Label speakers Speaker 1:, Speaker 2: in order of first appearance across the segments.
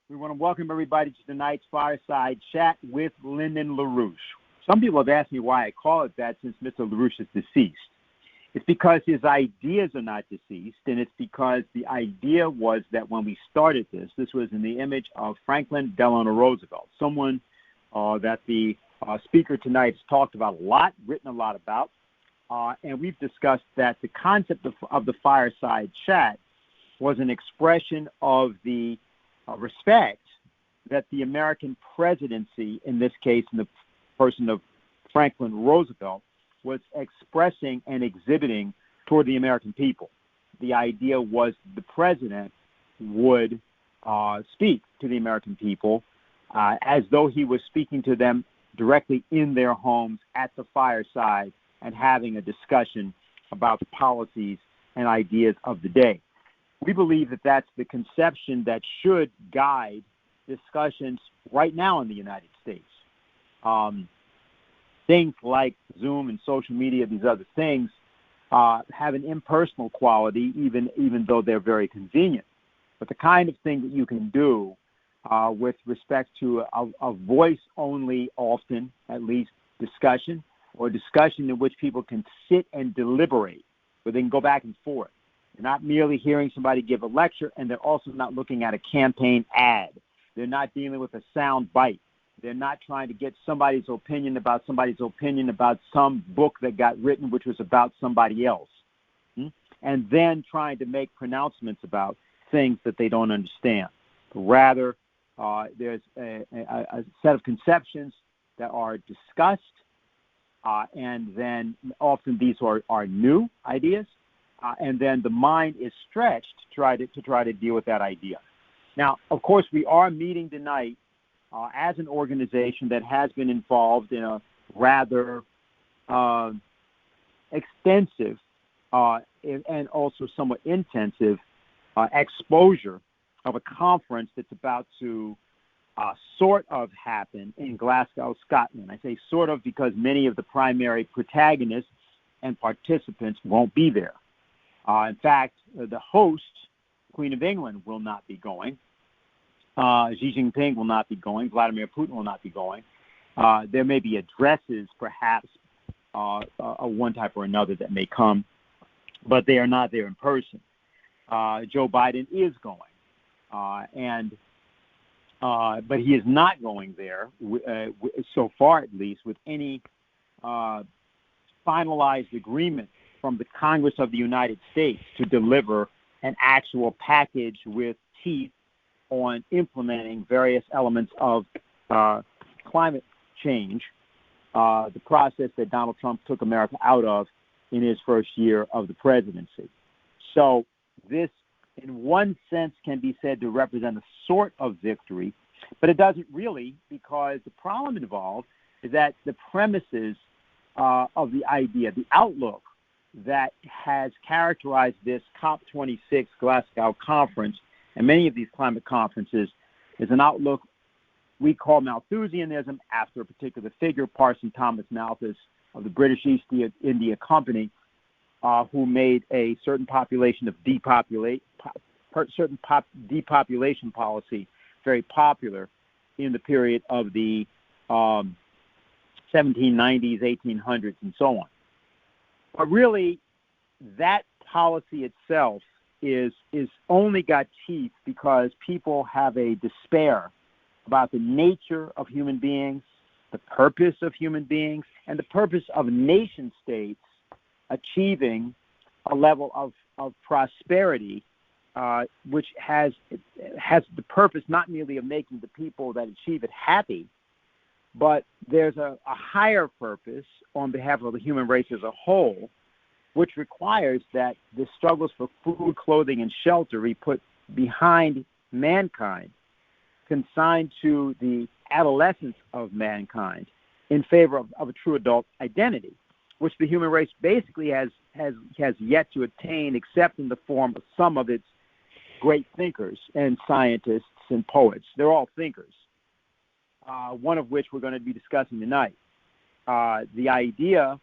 Speaker 1: We want to welcome everybody to tonight's Fireside Chat with Lyndon LaRouche. Some people have asked me why I call it that since Mr. LaRouche is deceased. It's because his ideas are not deceased, and it's because the idea was that when we started this was in the image of Franklin Delano Roosevelt, someone that the speaker tonight has talked about a lot, written a lot about, and we've discussed that the concept of the Fireside Chat was an expression of the respect that the American presidency, in this case in the person of Franklin Roosevelt, was expressing and exhibiting toward the American people. The idea was the president would speak to the American people as though he was speaking to them directly in their homes at the fireside and having a discussion about the policies and ideas of the day. We believe that that's the conception that should guide discussions right now in the United States. Things like Zoom and social media, these other things, have an impersonal quality, even though they're very convenient. But the kind of thing that you can do with respect to a voice-only, often, at least, discussion, or discussion in which people can sit and deliberate, where they can go back and forth. They're not merely hearing somebody give a lecture, and they're also not looking at a campaign ad. They're not dealing with a sound bite. They're not trying to get somebody's opinion about some book that got written which was about somebody else, and then trying to make pronouncements about things that they don't understand. Rather, there's a set of conceptions that are discussed, and then often these are new ideas, and then the mind is stretched to try to deal with that idea. Now, of course, we are meeting tonight as an organization that has been involved in a rather extensive and also somewhat intensive exposure of a conference that's about to sort of happen in Glasgow, Scotland. I say sort of because many of the primary protagonists and participants won't be there. In fact, the host, Queen of England, will not be going. Xi Jinping will not be going. Vladimir Putin will not be going. There may be addresses, perhaps, of one type or another that may come, but they are not there in person. Joe Biden is going, but he is not going there, so far at least, with any finalized agreement from the Congress of the United States to deliver an actual package with teeth on implementing various elements of climate change, the process that Donald Trump took America out of in his first year of the presidency. So this, in one sense, can be said to represent a sort of victory, but it doesn't really, because the problem involved is that the premises of the idea, the outlook that has characterized this COP26 Glasgow conference and many of these climate conferences is an outlook we call Malthusianism, after a particular figure, Parson Thomas Malthus of the British East India Company, who made a certain depopulation policy very popular in the period of the 1790s, 1800s, and so on. But really, that policy itself is only got teeth because people have a despair about the nature of human beings, the purpose of human beings, and the purpose of nation states achieving a level of prosperity which has the purpose not merely of making the people that achieve it happy, but there's a higher purpose on behalf of the human race as a whole, which requires that the struggles for food, clothing, and shelter be put behind mankind, consigned to the adolescence of mankind in favor of a true adult identity, which the human race basically has yet to attain, except in the form of some of its great thinkers and scientists and poets. They're all thinkers, one of which we're going to be discussing tonight. The idea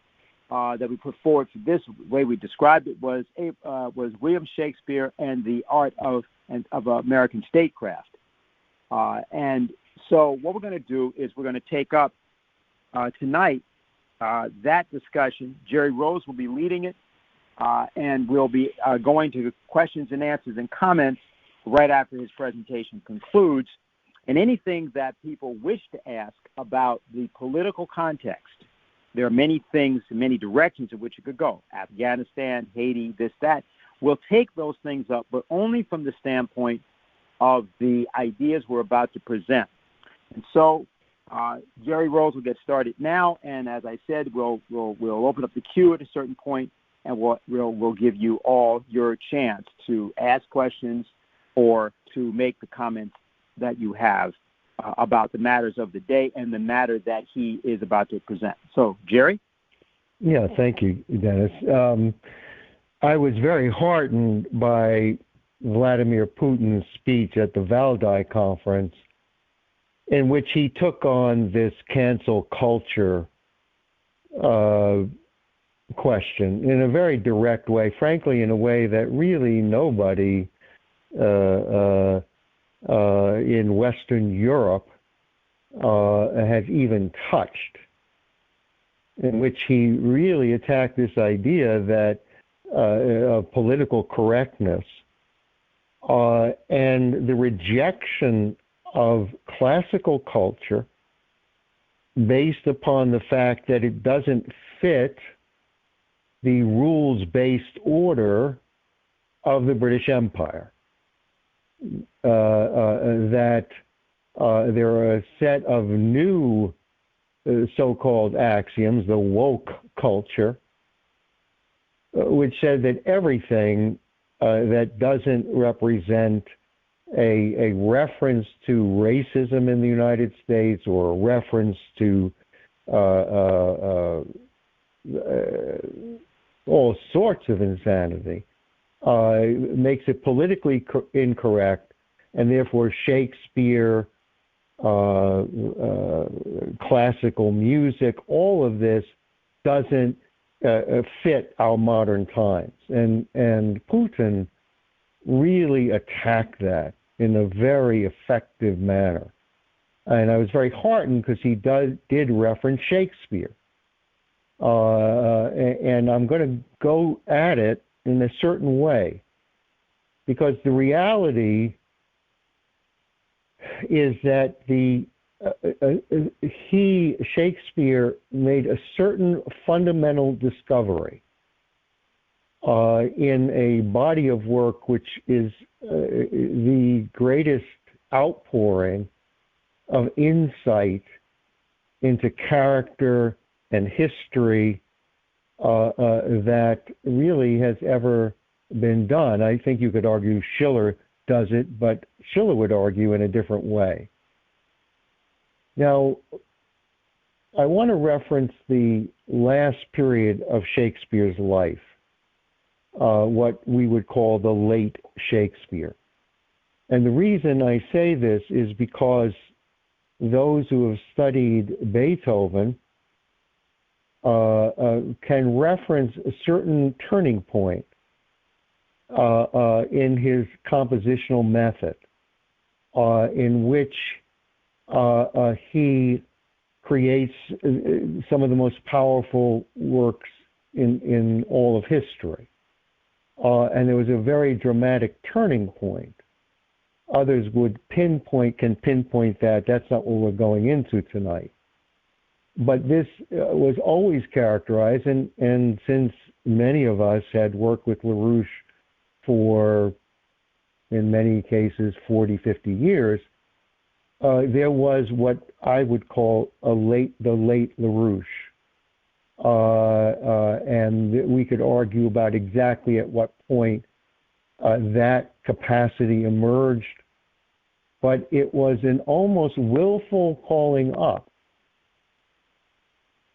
Speaker 1: that we put forward for this way we described it was William Shakespeare and the art of American statecraft. And so what we're going to do is we're going to take up tonight that discussion. Gerry Rose will be leading it, and we'll be going to questions and answers and comments right after his presentation concludes. And anything that people wish to ask about the political context, there are many things, many directions in which it could go. Afghanistan, Haiti, this, that. We'll take those things up, but only from the standpoint of the ideas we're about to present. And so Gerry Rose will get started now, and as I said, we'll open up the queue at a certain point, and we'll give you all your chance to ask questions or to make the comments that you have about the matters of the day and the matter that he is about to present. So, Gerry?
Speaker 2: Yeah, thank you, Dennis. I was very heartened by Vladimir Putin's speech at the Valdai conference, in which he took on this cancel culture question in a very direct way, frankly, in a way that really nobody in Western Europe has even touched, in which he really attacked this idea that of political correctness and the rejection of classical culture based upon the fact that it doesn't fit the rules-based order of the British Empire. That there are a set of new so-called axioms, the woke culture, which said that everything that doesn't represent a reference to racism in the United States or a reference to all sorts of insanity makes it politically incorrect, and therefore Shakespeare, classical music, all of this doesn't fit our modern times. And Putin really attacked that in a very effective manner. And I was very heartened because he did reference Shakespeare. And I'm going to go at it in a certain way, because the reality is that Shakespeare made a certain fundamental discovery in a body of work which is the greatest outpouring of insight into character and history that really has ever been done. I think you could argue Schiller does it, but Schiller would argue in a different way. Now, I want to reference the last period of Shakespeare's life, what we would call the late Shakespeare. And the reason I say this is because those who have studied Beethoven can reference a certain turning point in his compositional method, in which he creates some of the most powerful works in all of history. And there was a very dramatic turning point. Others can pinpoint that. That's not what we're going into tonight. But this was always characterized, and since many of us had worked with LaRouche for, in many cases, 40, 50 years, there was what I would call the late LaRouche. And we could argue about exactly at what point that capacity emerged, but it was an almost willful calling up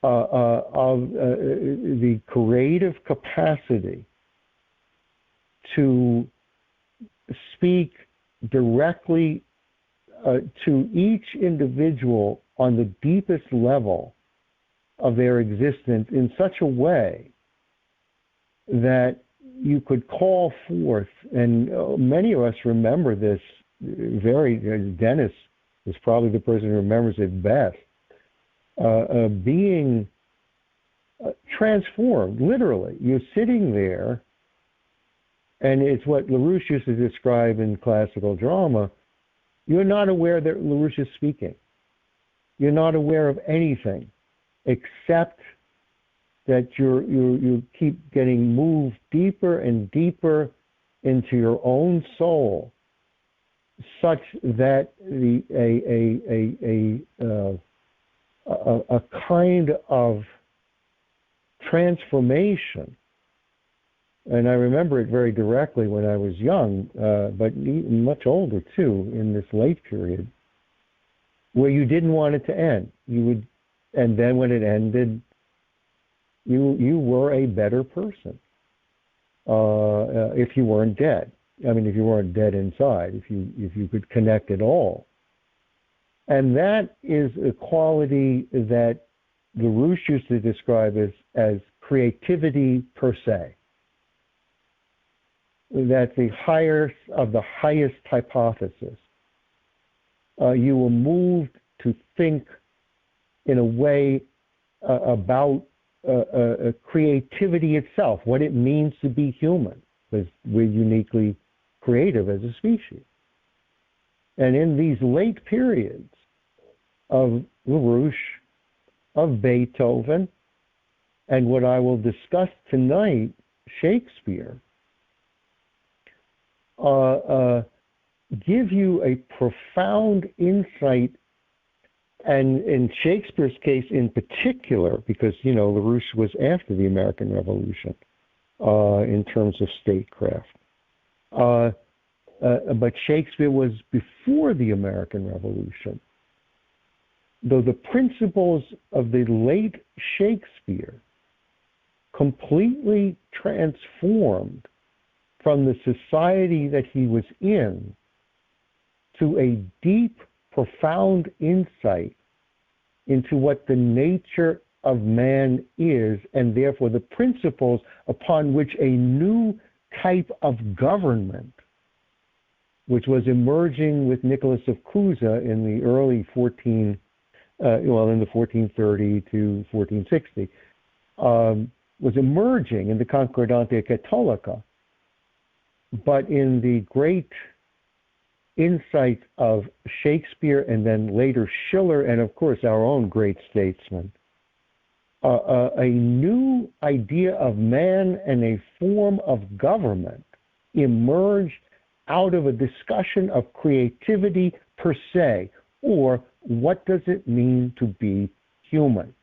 Speaker 2: of the creative capacity to speak directly to each individual on the deepest level of their existence in such a way that you could call forth, and many of us remember this Dennis is probably the person who remembers it best, being transformed, literally. You're sitting there, and it's what LaRouche used to describe in classical drama. You're not aware that LaRouche is speaking. You're not aware of anything except that you keep getting moved deeper and deeper into your own soul, such that a kind of transformation. And I remember it very directly when I was young, but even much older too, in this late period, where you didn't want it to end. And then when it ended, you were a better person if you weren't dead. I mean, if you weren't dead inside, if you could connect at all. And that is a quality that LaRouche used to describe as creativity per se. That's the highest of the highest hypothesis. You were moved to think in a way about creativity itself, what it means to be human, because we're uniquely creative as a species. And in these late periods of LaRouche, of Beethoven, and what I will discuss tonight, Shakespeare, give you a profound insight, and in Shakespeare's case in particular, because, LaRouche was after the American Revolution in terms of statecraft. But Shakespeare was before the American Revolution. Though the principles of the late Shakespeare completely transformed from the society that he was in to a deep, profound insight into what the nature of man is, and therefore the principles upon which a new type of government, which was emerging with Nicholas of Cusa in the early in the 1430 to 1460, was emerging in the Concordante Cattolica. But in the great insight of Shakespeare and then later Schiller and, of course, our own great statesman, a new idea of man and a form of government emerged out of a discussion of creativity per se, or what does it mean to be human?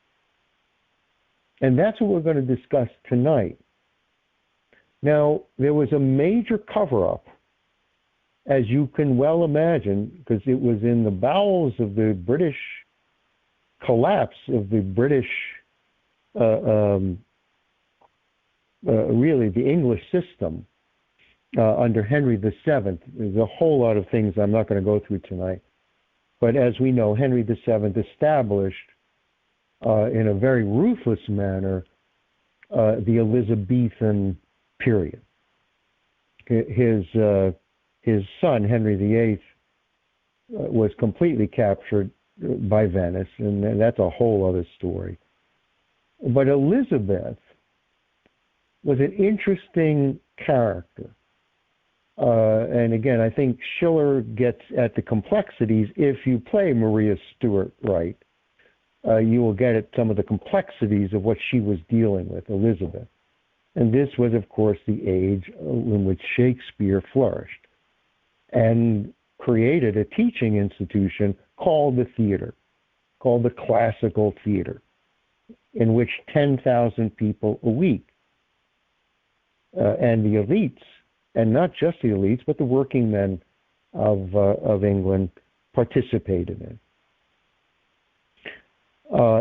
Speaker 2: And that's what we're going to discuss tonight. Now, there was a major cover-up, as you can well imagine, because it was in the bowels of the British collapse of the British, really the English system under Henry VII. There's a whole lot of things I'm not going to go through tonight. But as we know, Henry VII established in a very ruthless manner the Elizabethan period. His son, Henry VIII, was completely captured by Venice, and that's a whole other story. But Elizabeth was an interesting character. And again, I think Schiller gets at the complexities. If you play Maria Stuart right, you will get at some of the complexities of what she was dealing with, Elizabeth. And this was, of course, the age in which Shakespeare flourished and created a teaching institution called the theater, called the classical theater, in which 10,000 people a week, and the elites, and not just the elites, but the working men of England participated in.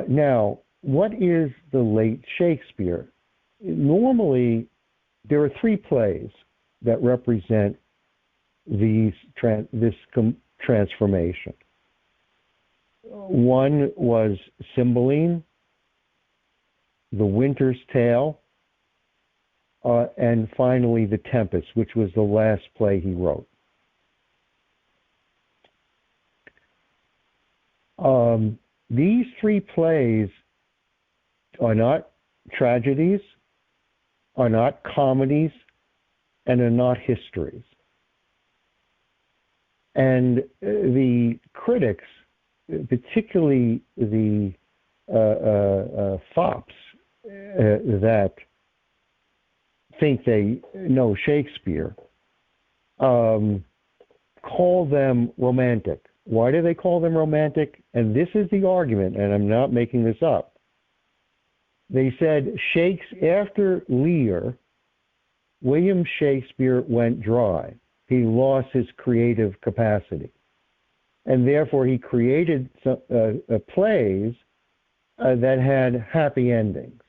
Speaker 2: Now, what is the late Shakespeare? Normally, there are three plays that represent this transformation. One was Cymbeline, The Winter's Tale, and finally The Tempest, which was the last play he wrote. These three plays are not tragedies, are not comedies, and are not histories. And the critics, particularly the fops that think they know Shakespeare, call them romantic. Why do they call them romantic? And this is the argument, and I'm not making this up. They said after Lear, William Shakespeare went dry. He lost his creative capacity. And therefore he created plays that had happy endings.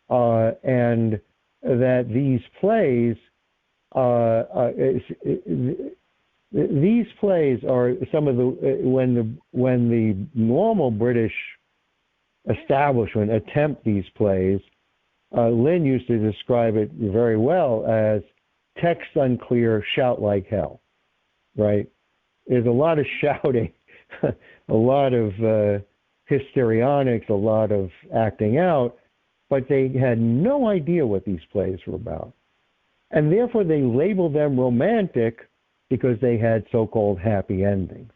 Speaker 2: And that these plays are some of the when the normal British establishment attempt these plays, Lynn used to describe it very well as text unclear, shout like hell, right? There's a lot of shouting, a lot of histrionics, a lot of acting out, but they had no idea what these plays were about. And therefore they labeled them romantic because they had so-called happy endings.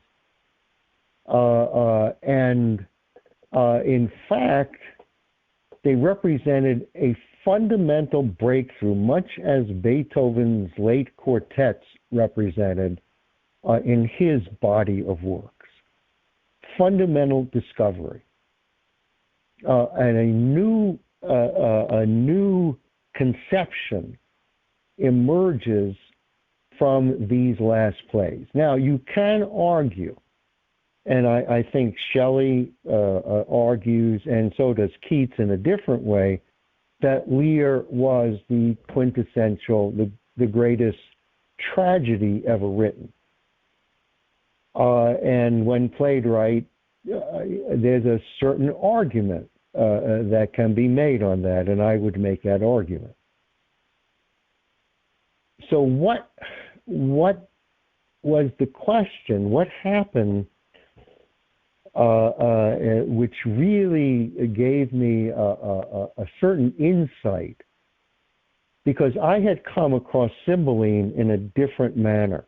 Speaker 2: In fact, they represented a fundamental breakthrough, much as Beethoven's late quartets represented in his body of works. Fundamental discovery. And a new conception emerges from these last plays. Now, you can argue, and I think Shelley argues, and so does Keats in a different way, that Lear was the quintessential, the greatest tragedy ever written. And when played right, there's a certain argument that can be made on that, and I would make that argument. So what was the question? What happened which really gave me a certain insight? Because I had come across Cymbeline in a different manner.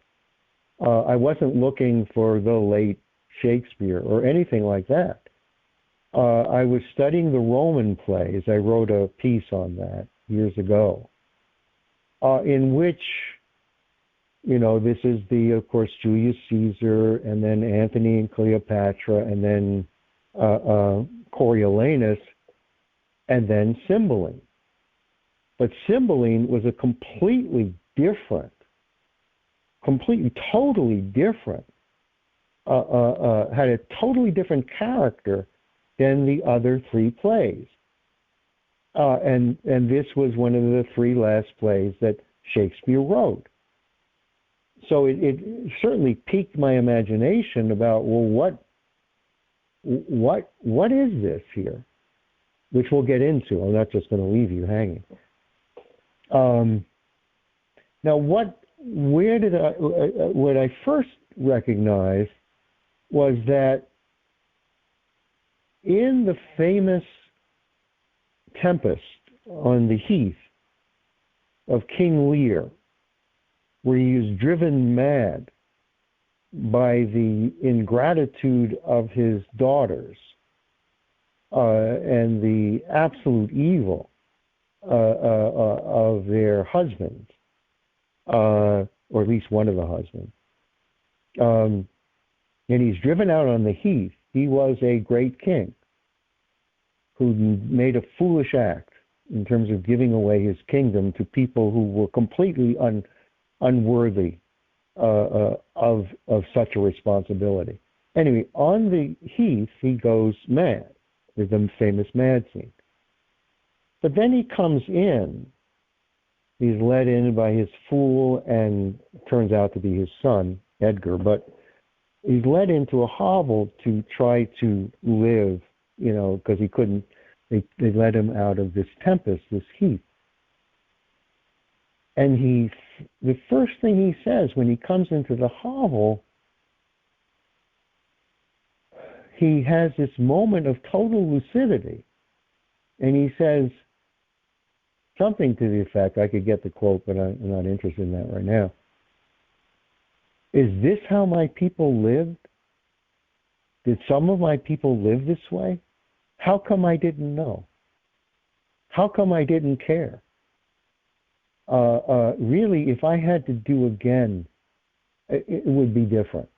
Speaker 2: I wasn't looking for the late Shakespeare or anything like that. I was studying the Roman plays. I wrote a piece on that years ago, in which, this is of course, Julius Caesar, and then Antony and Cleopatra, and then Coriolanus, and then Cymbeline. But Cymbeline was a totally different, had a totally different character than the other three plays. And this was one of the three last plays that Shakespeare wrote. So it certainly piqued my imagination about, well, what is this here? Which we'll get into. I'm not just going to leave you hanging. Now, what I first recognized was that in the famous Tempest on the heath of King Lear, where he is driven mad by the ingratitude of his daughters and the absolute evil of their husbands, or at least one of the husbands. And he's driven out on the heath. He was a great king who made a foolish act in terms of giving away his kingdom to people who were completely unworthy of such a responsibility. Anyway, on the heath, he goes mad. There's the famous mad scene. But then he comes in. He's led in by his fool, and turns out to be his son, Edgar. But he's led into a hovel to try to live, because he couldn't. They let him out of this tempest, this heat. And the first thing he says when he comes into the hovel he has this moment of total lucidity, and he says something to the effect, I could get the quote, but I'm not interested in that right now. Is this how my people lived? Did some of my people live this way? How come I didn't know? How come I didn't care? Really, if I had to do again, it would be different,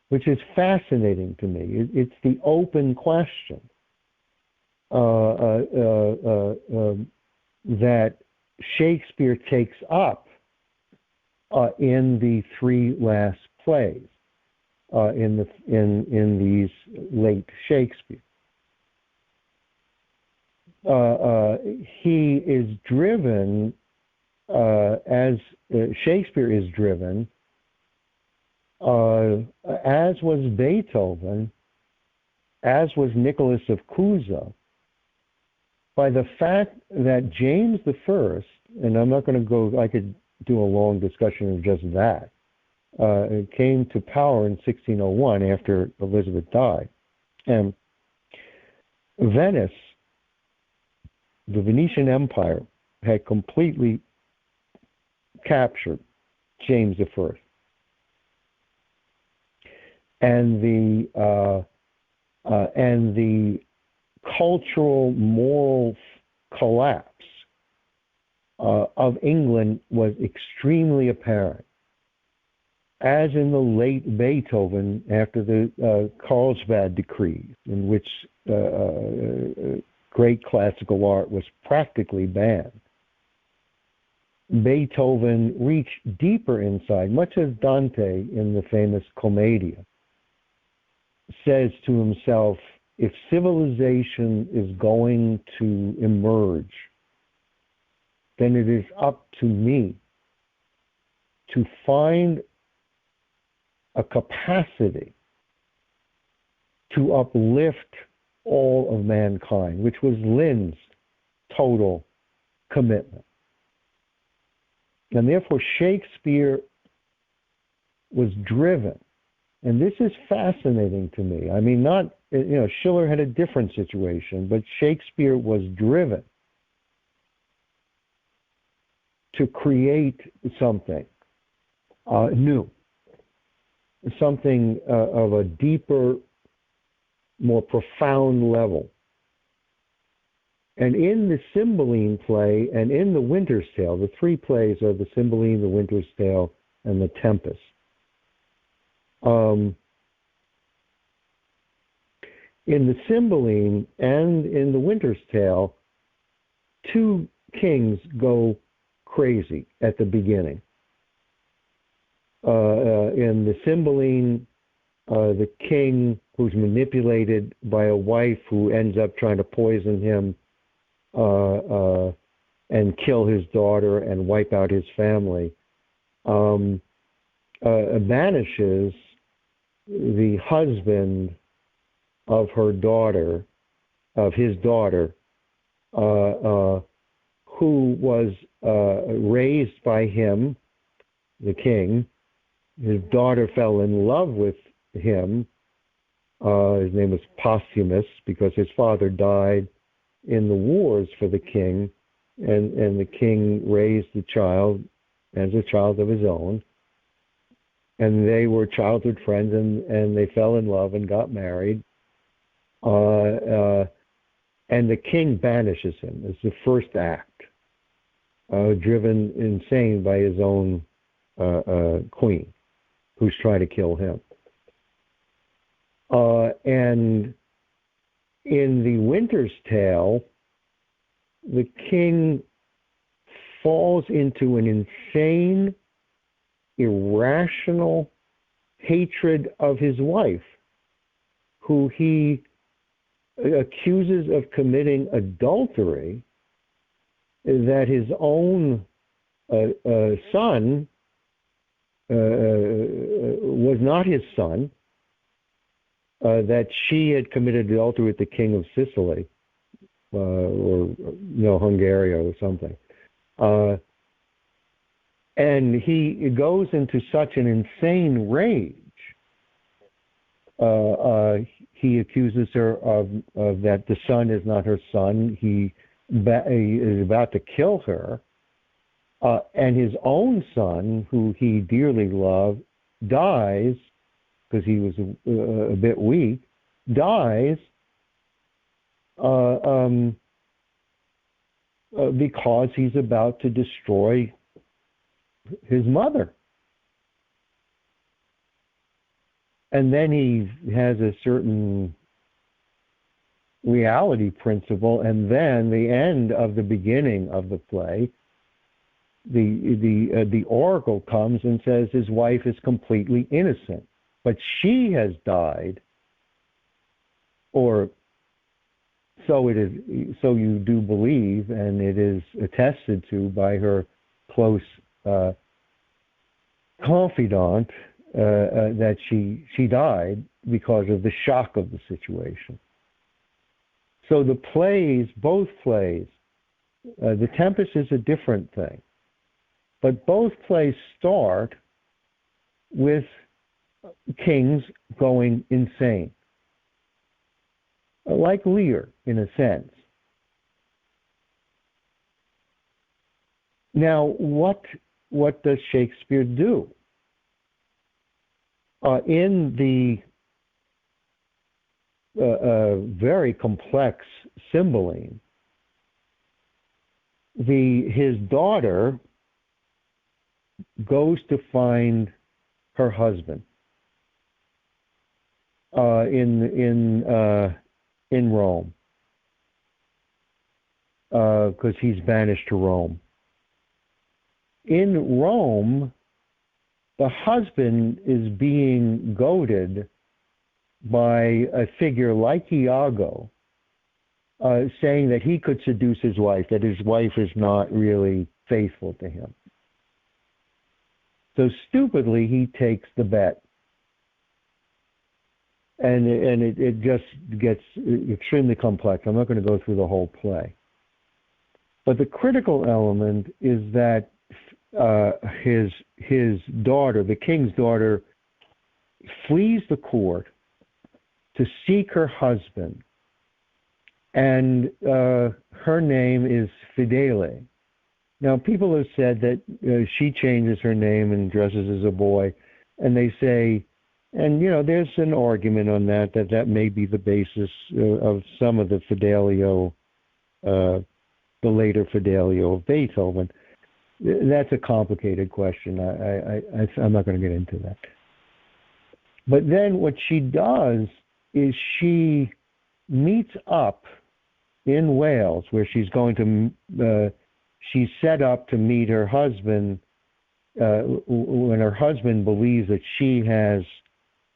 Speaker 2: which is fascinating to me. It's the open question that Shakespeare takes up in the three last plays in these late Shakespeare. He is driven, as Shakespeare is driven, as was Beethoven, as was Nicholas of Cusa, by the fact that James I, and I'm not going to go, I could do a long discussion of just that, came to power in 1601 after Elizabeth died. And Venice, the Venetian Empire, had completely captured James I. And the cultural, moral collapse of England was extremely apparent, as in the late Beethoven after the Carlsbad decrees, in which great classical art was practically banned. Beethoven reached deeper inside, much as Dante in the famous Commedia says to himself, if civilization is going to emerge, then it is up to me to find a capacity to uplift all of mankind, which was Lynn's total commitment. And therefore Shakespeare was driven. And this is fascinating to me. I mean, not, Schiller had a different situation, but Shakespeare was driven to create something new, something of a deeper, more profound level. And in the Cymbeline play and in the Winter's Tale, the three plays are the Cymbeline, the Winter's Tale, and the Tempest. In the Cymbeline and in the Winter's Tale, two kings go crazy at the beginning. In the Cymbeline, the king who's manipulated by a wife who ends up trying to poison him and kill his daughter and wipe out his family, banishes the husband of her daughter, of his daughter, who was raised by him, the king. His daughter fell in love with him. His name was Posthumus because his father died in the wars for the king, and the king raised the child as a child of his own. And they were childhood friends, and they fell in love and got married. And the king banishes him. It's the first act, driven insane by his own queen, who's trying to kill him. And in the Winter's Tale, the king falls into an insane, irrational hatred of his wife, who he accuses of committing adultery, that his own son was not his son, that she had committed adultery with the king of Sicily, or Hungary or something. And he goes into such an insane rage he accuses her of that the son is not her son. He is about to kill her. And his own son, who he dearly loved, dies, because he was a bit weak, dies because he's about to destroy his mother. And then he has a certain reality principle, and then the end of the beginning of the play, the oracle comes and says his wife is completely innocent, but she has died, or so it is. So you do believe, and it is attested to by her close confidant, that she died because of the shock of the situation. So the plays, both plays, the Tempest is a different thing, but both plays start with kings going insane, like Lear in a sense. Now, what does Shakespeare do? In the very complex Cymbeline, his daughter goes to find her husband in Rome, because he's banished to Rome. In Rome, the husband is being goaded by a figure like Iago, saying that he could seduce his wife, that his wife is not really faithful to him. So stupidly, he takes the bet. And it just gets extremely complex. I'm not going to go through the whole play. But the critical element is that his daughter, the king's daughter, flees the court to seek her husband, and her name is Fidele. Now, people have said that she changes her name and dresses as a boy, and they say, and there's an argument on that may be the basis of some of the Fidelio, the later Fidelio of Beethoven. That's a complicated question. I'm not going to get into that. But then what she does is she meets up in Wales, where she's going to, she's set up to meet her husband when her husband believes that she has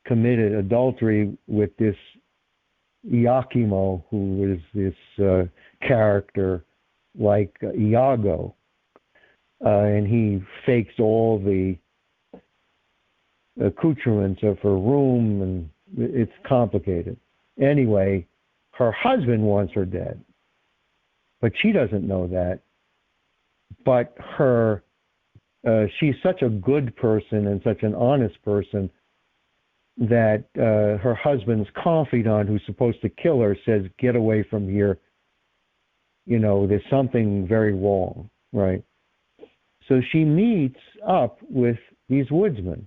Speaker 2: committed adultery with this Iachimo, who is this character like Iago. And he fakes all the accoutrements of her room, and it's complicated. Anyway, her husband wants her dead, but she doesn't know that. But she's such a good person and such an honest person that her husband's confidant, who's supposed to kill her, says, "Get away from here. There's something very wrong," right? So she meets up with these woodsmen,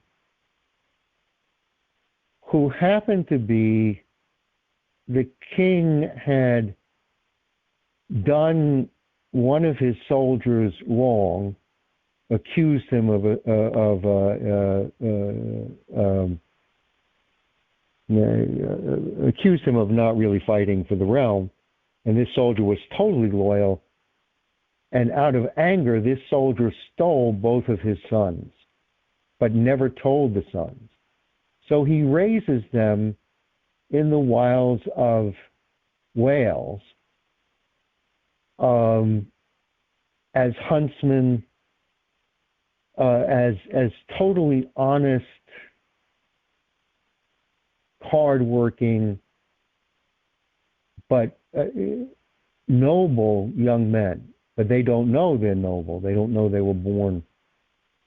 Speaker 2: who happen to be, the king had done one of his soldiers wrong, accused him accused him of not really fighting for the realm, and this soldier was totally loyal. And out of anger, this soldier stole both of his sons, but never told the sons. So he raises them in the wilds of Wales as huntsmen, as totally honest, hardworking, but noble young men. But they don't know they're noble. They don't know they were born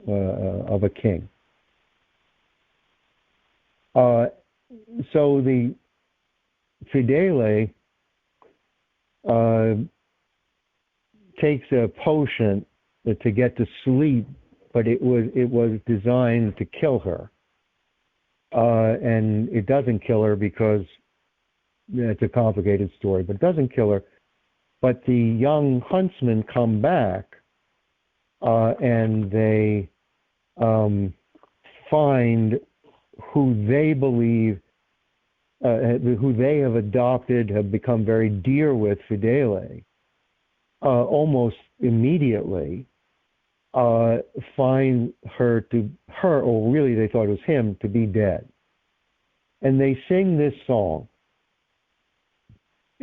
Speaker 2: of a king. So the Fidele takes a potion to get to sleep, but it was designed to kill her, and it doesn't kill her because it's a complicated story, but it doesn't kill her. But the young huntsmen come back, and they find who they believe, who they have adopted, have become very dear with, Fidele, almost immediately, find her, or really they thought it was him, to be dead. And they sing this song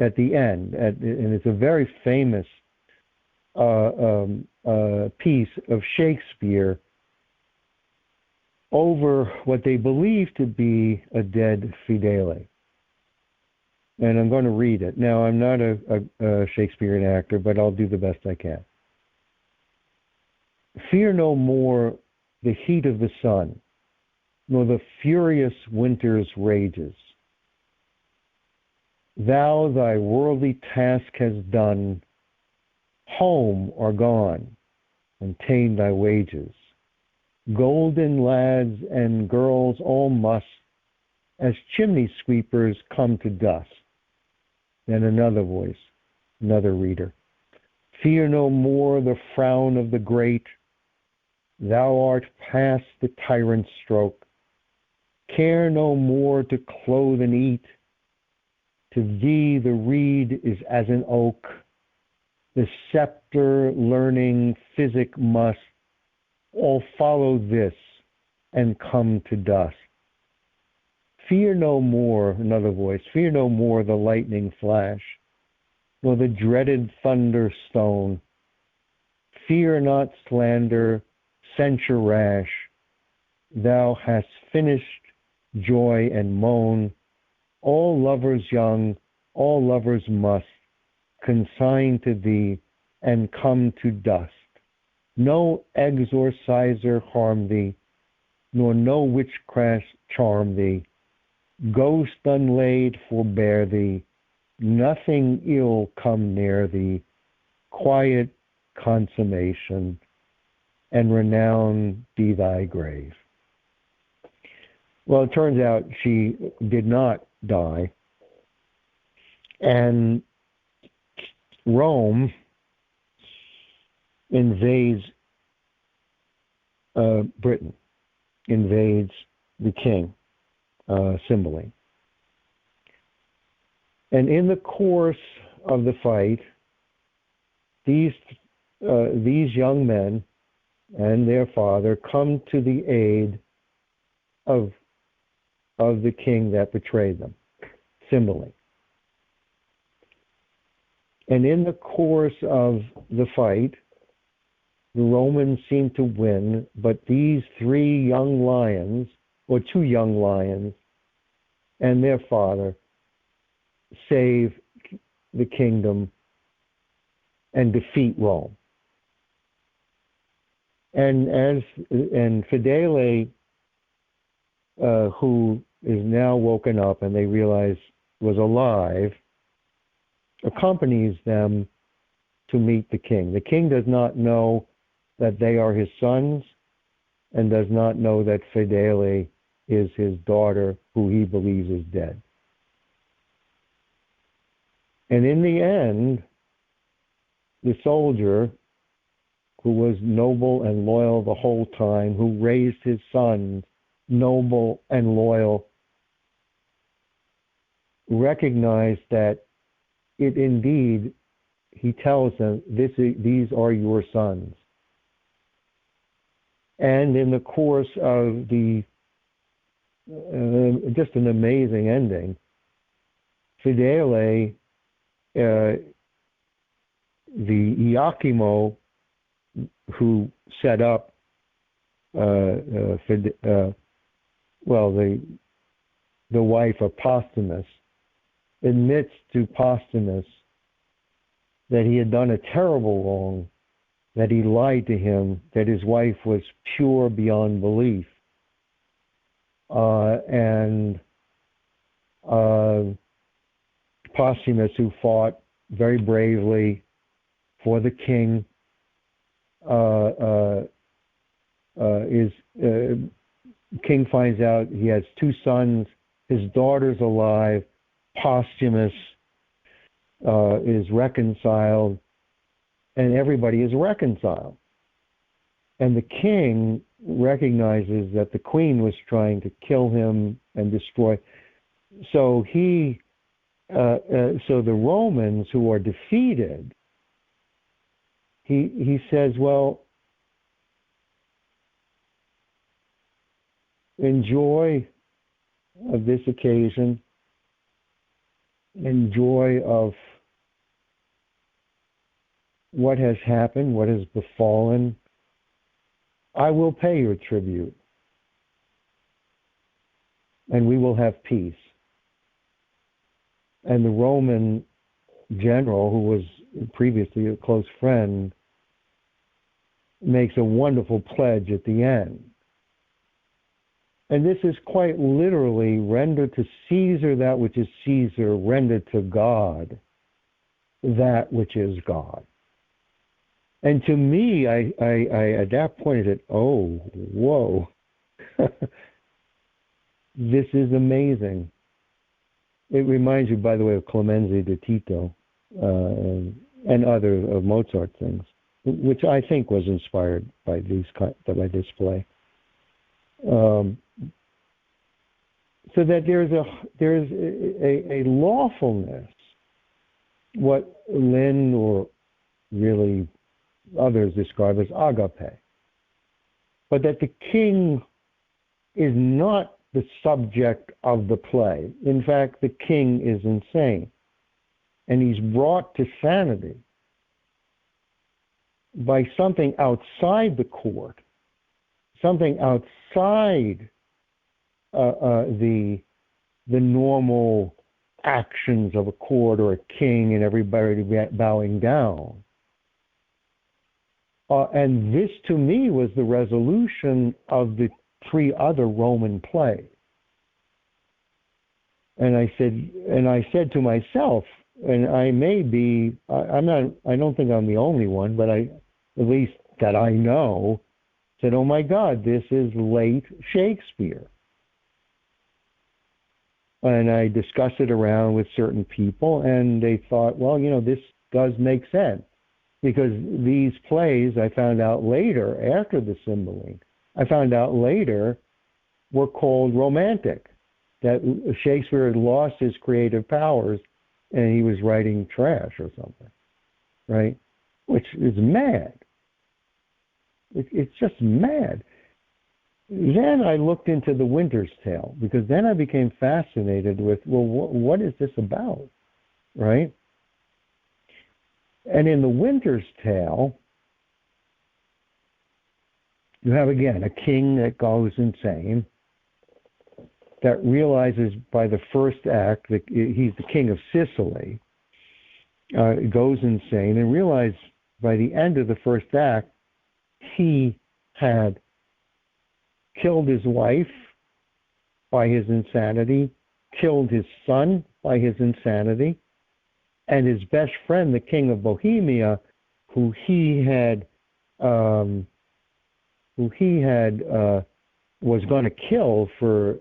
Speaker 2: at the end, and it's a very famous piece of Shakespeare over what they believe to be a dead Fidele. And I'm going to read it. Now, I'm not a Shakespearean actor, but I'll do the best I can. Fear no more the heat of the sun, nor the furious winter's rages. Thou thy worldly task hast done, home are gone, and ta'en thy wages. Golden lads and girls all must, as chimney sweepers, come to dust. Then another voice, another reader. Fear no more the frown of the great. Thou art past the tyrant's stroke. Care no more to clothe and eat. To thee the reed is as an oak. The scepter, learning, physic must all follow this and come to dust. Fear no more, another voice, fear no more the lightning flash, nor the dreaded thunderstone. Fear not slander, censure rash. Thou hast finished joy and moan. All lovers young, all lovers must consign to thee and come to dust. No exorciser harm thee, nor no witchcraft charm thee. Ghost unlaid forbear thee, nothing ill come near thee. Quiet consummation, and renown be thy grave. Well, it turns out she did not die, and Rome invades Britain, invades the king, Cymbeline. And in the course of the fight, these young men and their father come to the aid of the king that betrayed them, Cymbeline. And in the course of the fight, the Romans seem to win, but these three young lions, or two young lions, and their father save the kingdom and defeat Rome. And Fidele, who is now woken up and they realize was alive, accompanies them to meet the king. The king does not know that they are his sons and does not know that Fidele is his daughter, who he believes is dead. And in the end, the soldier, who was noble and loyal the whole time, who raised his sons noble and loyal, recognized that it indeed, he tells them, these are your sons. And in the course of the, just an amazing ending, Fidele, the Iachimo, who set up, the wife of Posthumus, admits to Posthumus that he had done a terrible wrong, that he lied to him, that his wife was pure beyond belief. And Posthumus, who fought very bravely for the king, king finds out he has two sons, his daughter's alive, Posthumus is reconciled, and everybody is reconciled. And the king recognizes that the queen was trying to kill him and destroy. So so the Romans who are defeated, he says, well, enjoy of this occasion, enjoy of what has happened, what has befallen. I will pay your tribute, and we will have peace. And the Roman general, who was previously a close friend, makes a wonderful pledge at the end. And this is quite literally, render to Caesar that which is Caesar, render to God that which is God. And to me, I at that point I said, oh, whoa, this is amazing. It reminds you, by the way, of Clemenza di Tito and other of Mozart things, which I think was inspired by by this play. So that there's a lawfulness, what Lynn or really others describe as agape, but that the king is not the subject of the play. In fact, the king is insane, and he's brought to sanity by something outside the court, something outside the normal actions of a court or a king and everybody bowing down. And this, to me, was the resolution of the three other Roman plays. And I said to myself, and I may be, I don't think I'm the only one, but at least that I know, said, oh my God, this is late Shakespeare. And I discussed it around with certain people, and they thought, well, this does make sense. Because these plays, I found out later, after the Cymbeline, were called romantic. That Shakespeare had lost his creative powers and he was writing trash or something, right? Which is mad. It's just mad. Then I looked into The Winter's Tale, because then I became fascinated with, well, what is this about, right? And in The Winter's Tale, you have, again, a king that goes insane, that realizes by the first act that he's the king of Sicily, goes insane, and realizes by the end of the first act, he had killed his wife by his insanity, killed his son by his insanity, and his best friend, the king of Bohemia, who he had was going to kill for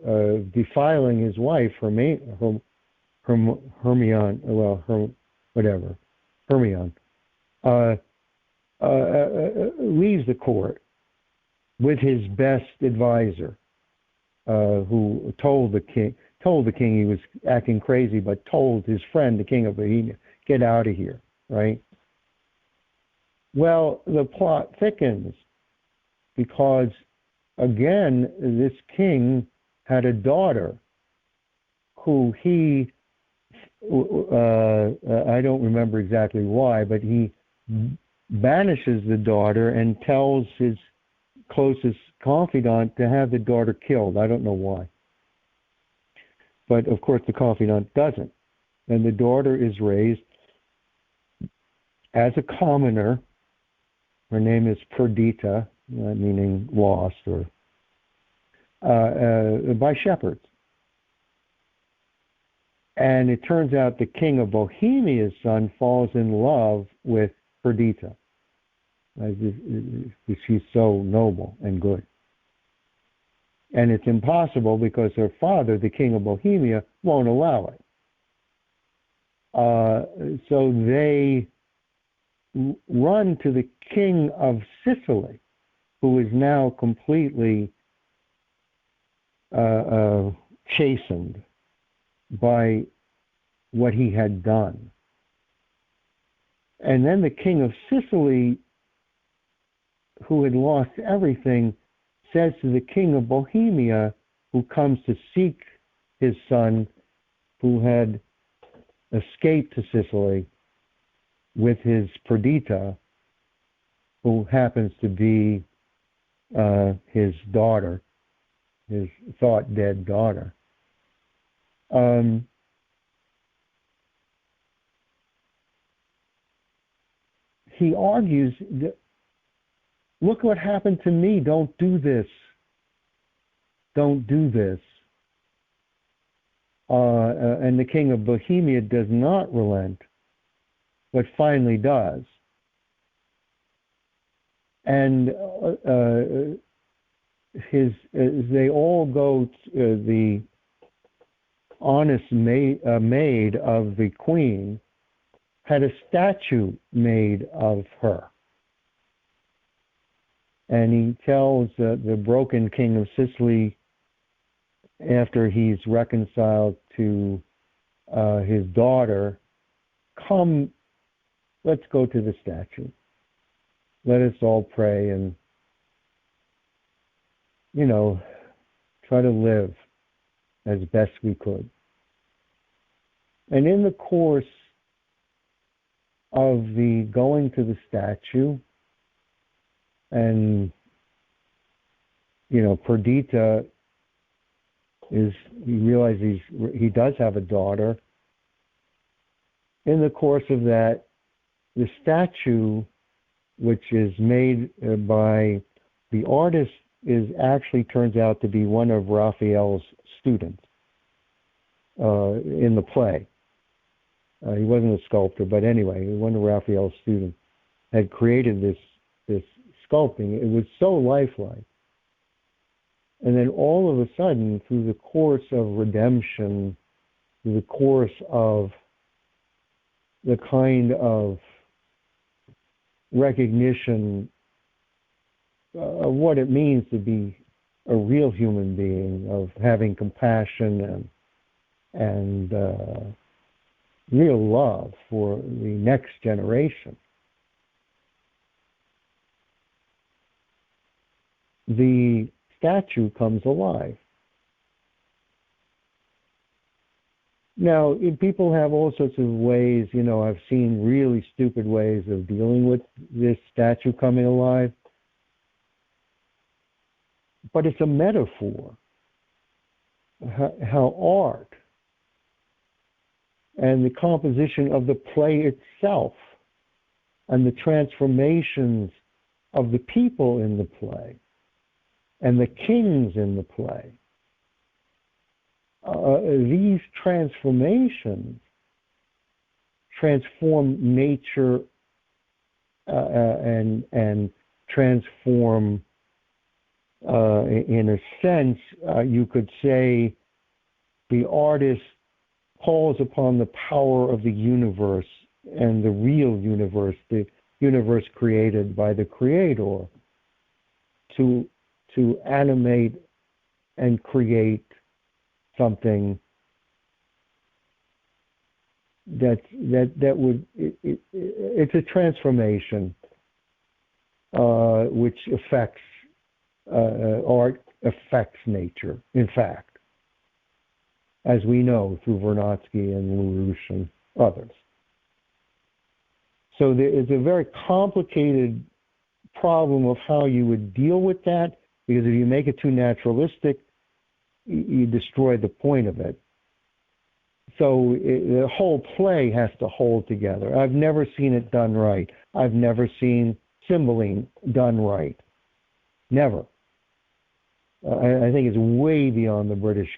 Speaker 2: defiling his wife, Hermione, leaves the court with his best advisor, who told the king he was acting crazy, but told his friend, the king of Bohemia, get out of here, right? Well, the plot thickens because, again, this king had a daughter who he, I don't remember exactly why, but he banishes the daughter and tells his closest confidant to have the daughter killed. I don't know why. But, of course, the confidant doesn't. And the daughter is raised as a commoner. Her name is Perdita, meaning lost, or by shepherds. And it turns out the king of Bohemia's son falls in love with Perdita. She's so noble and good. And it's impossible because her father, the king of Bohemia, won't allow it. So they run to the king of Sicily, who is now completely chastened by what he had done. And then the king of Sicily, who had lost everything, says to the king of Bohemia, who comes to seek his son, who had escaped to Sicily with his Perdita, who happens to be his daughter, his thought dead daughter. He argues that, look what happened to me, don't do this. Don't do this. And the king of Bohemia does not relent, but finally does. And they all go to the honest maid of the queen had a statue made of her. And he tells the broken king of Sicily, after he's reconciled to his daughter, come, let's go to the statue. Let us all pray and, try to live as best we could. And in the course of the going to the statue, and, Perdita he realizes he does have a daughter. In the course of that, the statue, which is made by the artist, actually turns out to be one of Raphael's students in the play. He wasn't a sculptor, but anyway, one of Raphael's students had created this sculpting. It was so lifelike. And then all of a sudden, through the course of redemption, through the course of the kind of recognition of what it means to be a real human being, of having compassion and real love for the next generation, the statue comes alive. Now, people have all sorts of ways, I've seen really stupid ways of dealing with this statue coming alive. But it's a metaphor. How art and the composition of the play itself and the transformations of the people in the play and the kings in the play, these transformations transform nature and transform, in a sense, you could say, the artist calls upon the power of the universe and the real universe, the universe created by the Creator, to animate and create something that would, it's a transformation which affects, art affects nature, in fact, as we know through Vernadsky and LaRouche and others. So there is a very complicated problem of how you would deal with that, because if you make it too naturalistic, you destroy the point of it. So the whole play has to hold together. I've never seen it done right. I've never seen Cymbeline done right. Never. I think it's way beyond the British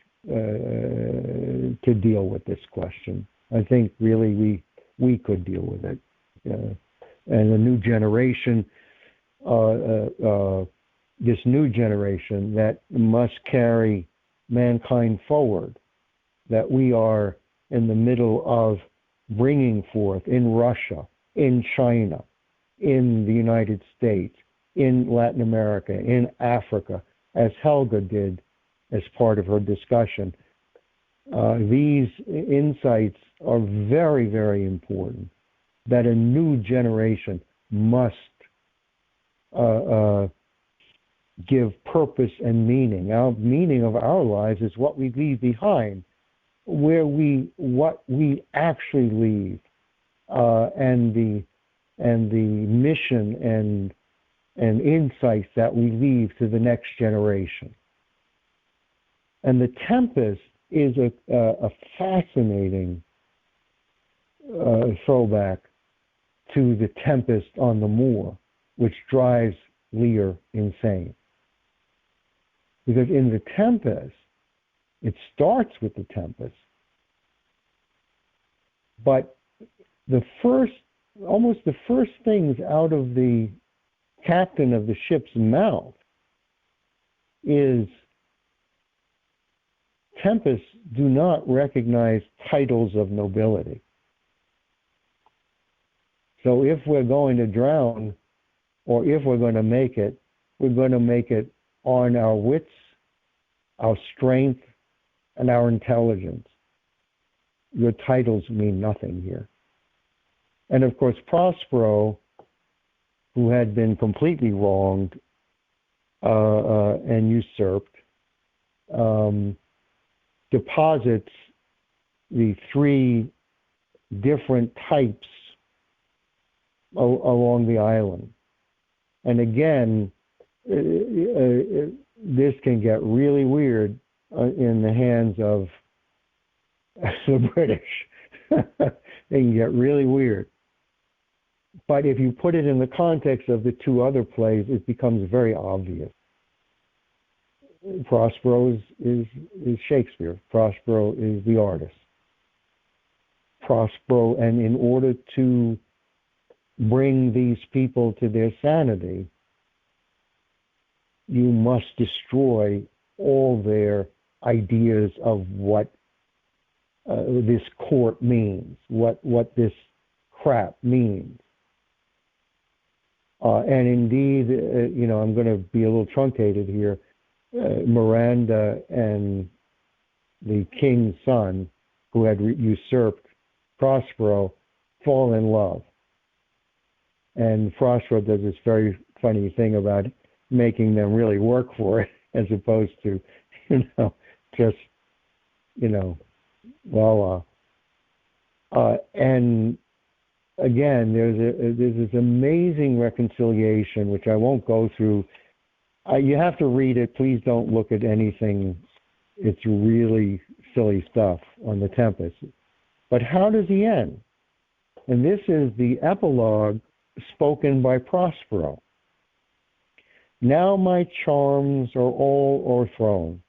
Speaker 2: to deal with this question. I think really we could deal with it. And the new generation, this new generation that must carry mankind forward, that we are in the middle of bringing forth in Russia, in China, in the United States, in Latin America, in Africa, as Helga did as part of her discussion. These insights are very, very important, that a new generation must give purpose and meaning. Our meaning of our lives is what we leave behind, what we actually leave, and the mission and insights that we leave to the next generation. And the Tempest is a fascinating throwback to the Tempest on the moor, which drives Lear insane. Because in the Tempest, it starts with the Tempest, but almost the first things out of the captain of the ship's mouth is, Tempests do not recognize titles of nobility. So if we're going to drown, or if we're going to make it, we're going to make it on our wits, our strength, and our intelligence. Your titles mean nothing here. And of course, Prospero, who had been completely wronged and usurped, deposits the three different types along the island. And again, this can get really weird in the hands of the British. They can get really weird. But if you put it in the context of the two other plays, it becomes very obvious. Prospero is Shakespeare. Prospero is the artist. Prospero, and in order to bring these people to their sanity, you must destroy all their ideas of what this court means, what this crap means. And indeed, I'm going to be a little truncated here. Miranda and the king's son, who had usurped Prospero, fall in love. And Prospero does this very funny thing about making them really work for it, as opposed to, just, voila. And again, there's this amazing reconciliation, which I won't go through. You have to read it. Please don't look at anything. It's really silly stuff on the Tempest. But how does he end? And this is the epilogue spoken by Prospero. Now my charms are all o'erthrown,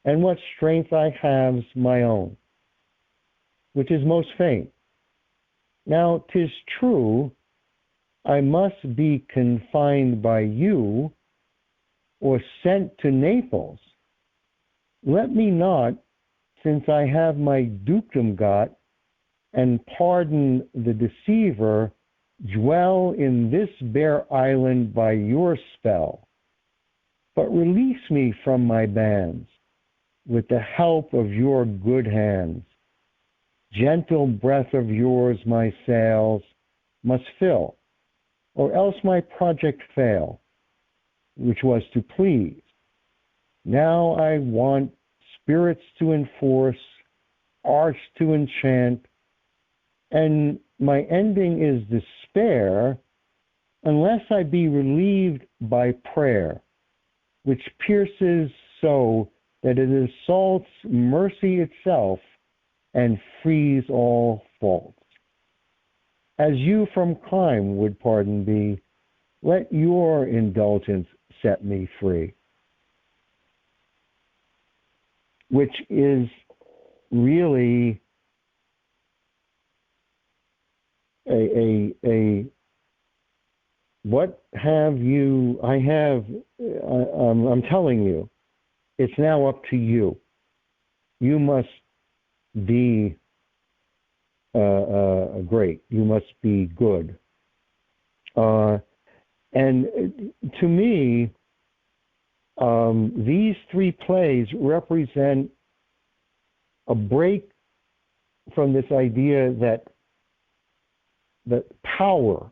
Speaker 2: and what strength I have's my own, which is most faint. Now 'tis true, I must be confined by you, or sent to Naples. Let me not, since I have my dukedom got, and pardon the deceiver, dwell in this bare island by your spell, but release me from my bands, with the help of your good hands. Gentle breath of yours my sails must fill, or else my project fail, which was to please. Now I want spirits to enforce, arts to enchant, and my ending is despair, unless I be relieved by prayer, which pierces so that it assaults mercy itself and frees all faults. As you from crime would pardon be, let your indulgence set me free. Which is really a what have you, I'm telling you, it's now up to you. You must be great. You must be good. And to me, these three plays represent a break from this idea that power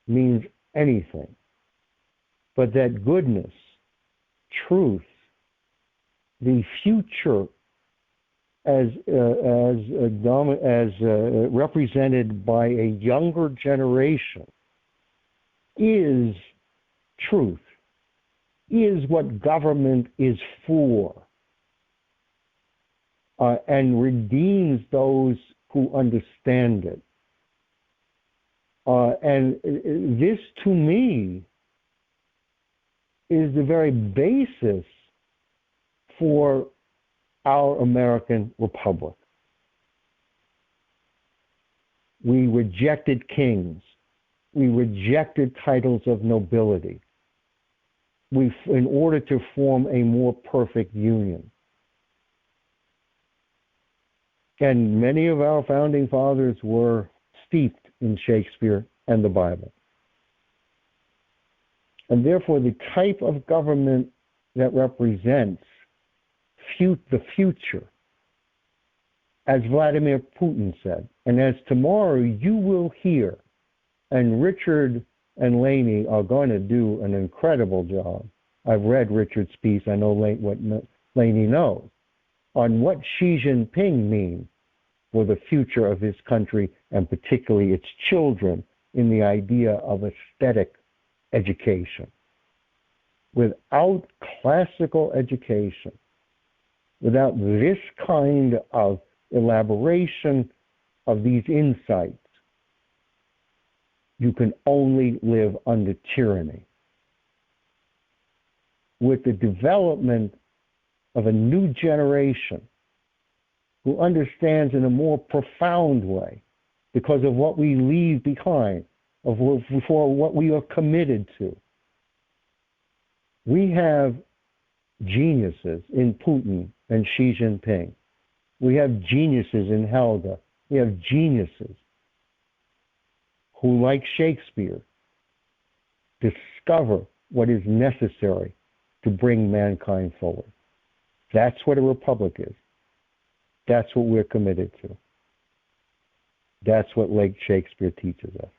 Speaker 2: means anything, but that goodness, truth, the future as represented by a younger generation is truth, is what government is for, and redeems those who understand it. And this, to me, is the very basis for our American republic. We rejected kings. We rejected titles of nobility. In order to form a more perfect union. And many of our founding fathers were steeped in Shakespeare and the Bible. And therefore, the type of government that represents the future, as Vladimir Putin said, and as tomorrow you will hear, and Richard and Laney are going to do an incredible job. I've read Richard's piece. I know what Laney knows on what Xi Jinping means for the future of his country, and particularly its children, in the idea of aesthetic education. Without classical education, without this kind of elaboration of these insights, you can only live under tyranny. With the development of a new generation who understands in a more profound way, because of what we leave behind, for what we are committed to. We have geniuses in Putin and Xi Jinping. We have geniuses in Helga. We have geniuses who, like Shakespeare, discover what is necessary to bring mankind forward. That's what a republic is. That's what we're committed to. That's what Lake Shakespeare teaches us.